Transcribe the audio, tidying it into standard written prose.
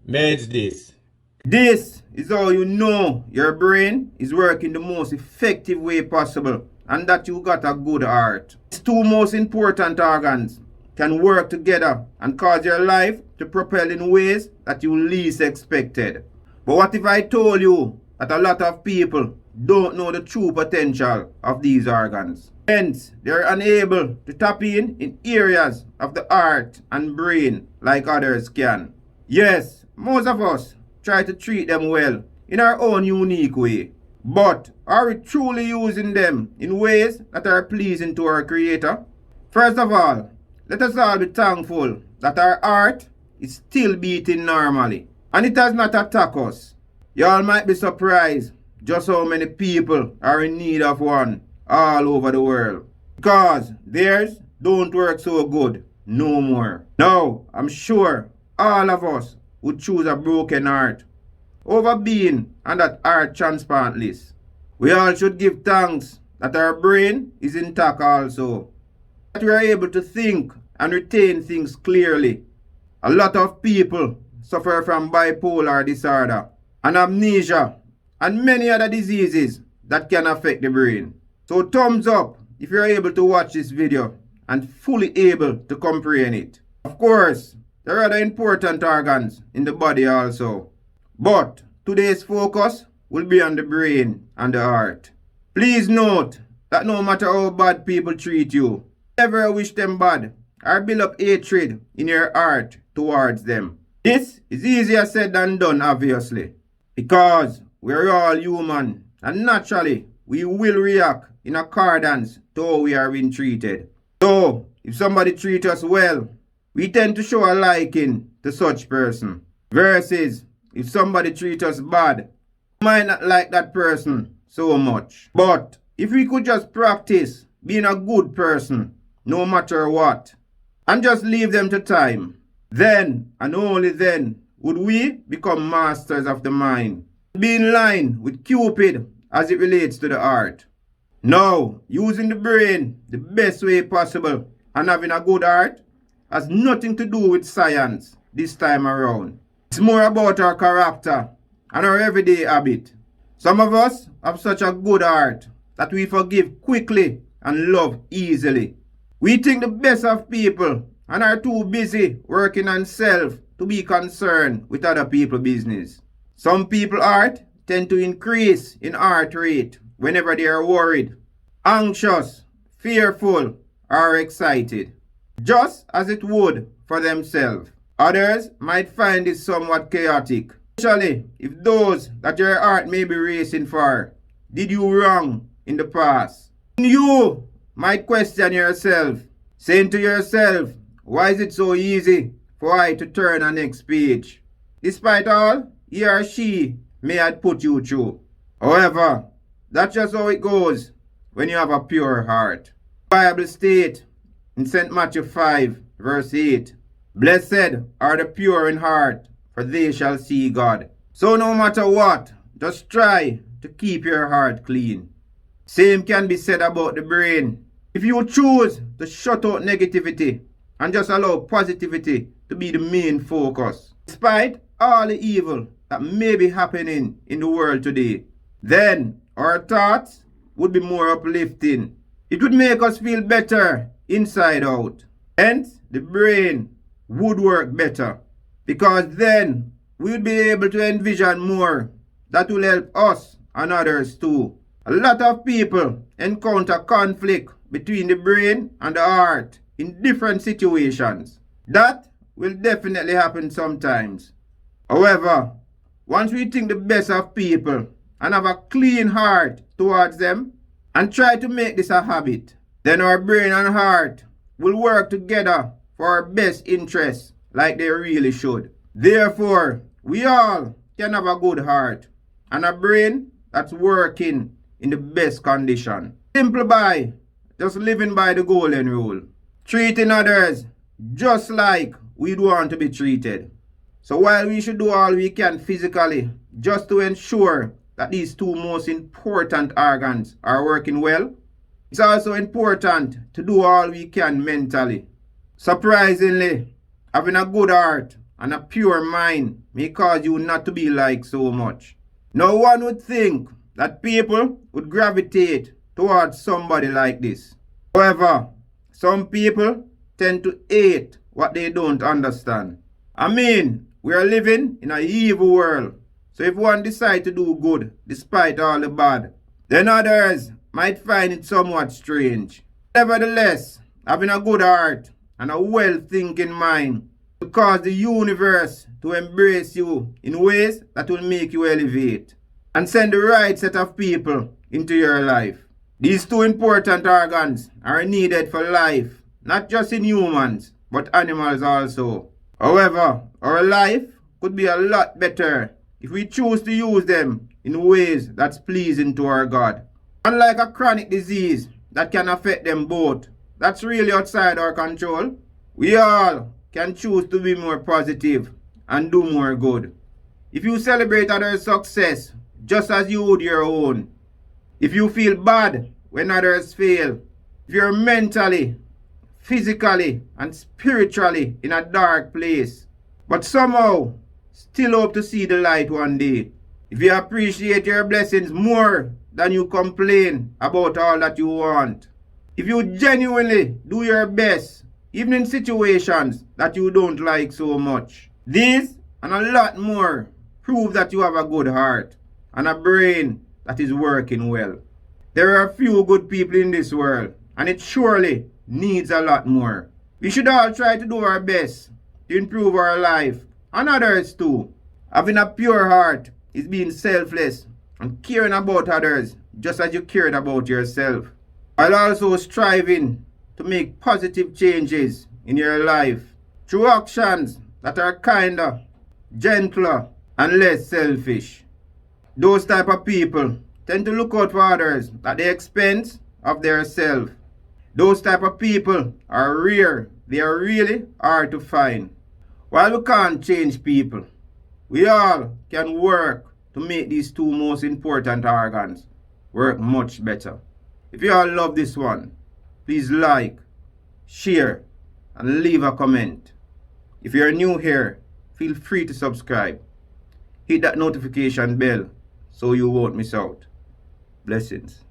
Meds this. This is how you know your brain is working the most effective way possible and that you got a good heart. These two most important organs can work together and cause your life to propel in ways that you least expected. But what if I told you that a lot of people don't know the true potential of these organs? Hence, they're unable to tap in areas of the heart and brain like others can. Yes, most of us try to treat them well in our own unique way. But are we truly using them in ways that are pleasing to our Creator? First of all, let us all be thankful that our heart is still beating normally and it has not attacked us. Y'all might be surprised just how many people are in need of one all over the world, because theirs don't work so good no more. Now, I'm sure all of us would choose a broken heart over being on that heart transplant list. We all should give thanks that our brain is intact also, that we are able to think and retain things clearly. A lot of people suffer from bipolar disorder and amnesia and many other diseases that can affect the brain. So thumbs up if you're able to watch this video and fully able to comprehend it. Of course, there are other important organs in the body also, but today's focus will be on the brain and the heart. Please note that no matter how bad people treat you, never wish them bad or build up hatred in your heart towards them. This is easier said than done, obviously, because we're all human and naturally we will react in accordance to how we are being treated. So, if somebody treats us well, we tend to show a liking to such person. Versus, if somebody treats us bad, we might not like that person so much. But, if we could just practice being a good person, no matter what, and just leave them to time, then and only then would we become masters of the mind. Be in line with Cupid as it relates to the heart. Now, using the brain the best way possible and having a good heart has nothing to do with science this time around. It's more about our character and our everyday habit. Some of us have such a good heart that we forgive quickly and love easily. We think the best of people and are too busy working on self to be concerned with other people's business. Some people's heart tend to increase in heart rate whenever they are worried, anxious, fearful, or excited, just as it would for themselves. Others might find it somewhat chaotic, especially if those that your heart may be racing for did you wrong in the past. You might question yourself, saying to yourself, why is it so easy for I to turn a next page, despite all he or she may have put you through? However, that's just how it goes when you have a pure heart. The Bible states in St. Matthew 5, verse 8, blessed are the pure in heart, for they shall see God. So no matter what, just try to keep your heart clean. Same can be said about the brain. If you choose to shut out negativity and just allow positivity to be the main focus, despite all the evil that may be happening in the world today, then our thoughts would be more uplifting. It would make us feel better inside out. Hence, the brain would work better, because then we would be able to envision more that will help us and others too. A lot of people encounter conflict between the brain and the heart in different situations. That will definitely happen sometimes. However, once we think the best of people and have a clean heart towards them and try to make this a habit, then our brain and heart will work together for our best interests like they really should. Therefore, we all can have a good heart and a brain that's working in the best condition. Simple by just living by the golden rule, treating others just like we'd want to be treated. So while we should do all we can physically just to ensure that these two most important organs are working well, it's also important to do all we can mentally. Surprisingly, having a good heart and a pure mind may cause you not to be liked so much. No one would think that people would gravitate towards somebody like this. However, some people tend to hate what they don't understand. I mean, we are living in an evil world. So if one decides to do good despite all the bad, then others might find it somewhat strange. Nevertheless, having a good heart and a well-thinking mind will cause the universe to embrace you in ways that will make you elevate and send the right set of people into your life. These two important organs are needed for life, not just in humans, but animals also. However, our life could be a lot better if we choose to use them in ways that's pleasing to our God. Unlike a chronic disease that can affect them both, that's really outside our control, we all can choose to be more positive and do more good. If you celebrate others' success just as you would your own, if you feel bad when others fail, if you're mentally, physically, and spiritually in a dark place, but somehow still hope to see the light one day, if you appreciate your blessings more than you complain about all that you want, if you genuinely do your best, even in situations that you don't like so much, these and a lot more prove that you have a good heart and a brain that is working well. There are a few good people in this world, and it surely needs a lot more. We should all try to do our best to improve our life and others too. Having a pure heart is being selfless and caring about others just as you cared about yourself, while also striving to make positive changes in your life through actions that are kinder, gentler, and less selfish. Those type of people tend to look out for others at the expense of their self. Those type of people are rare. They are really hard to find. While we can't change people, we all can work to make these two most important organs work much better. If you all love this one, please like, share, and leave a comment. If you're new here, feel free to subscribe. Hit that notification bell so you won't miss out. Blessings.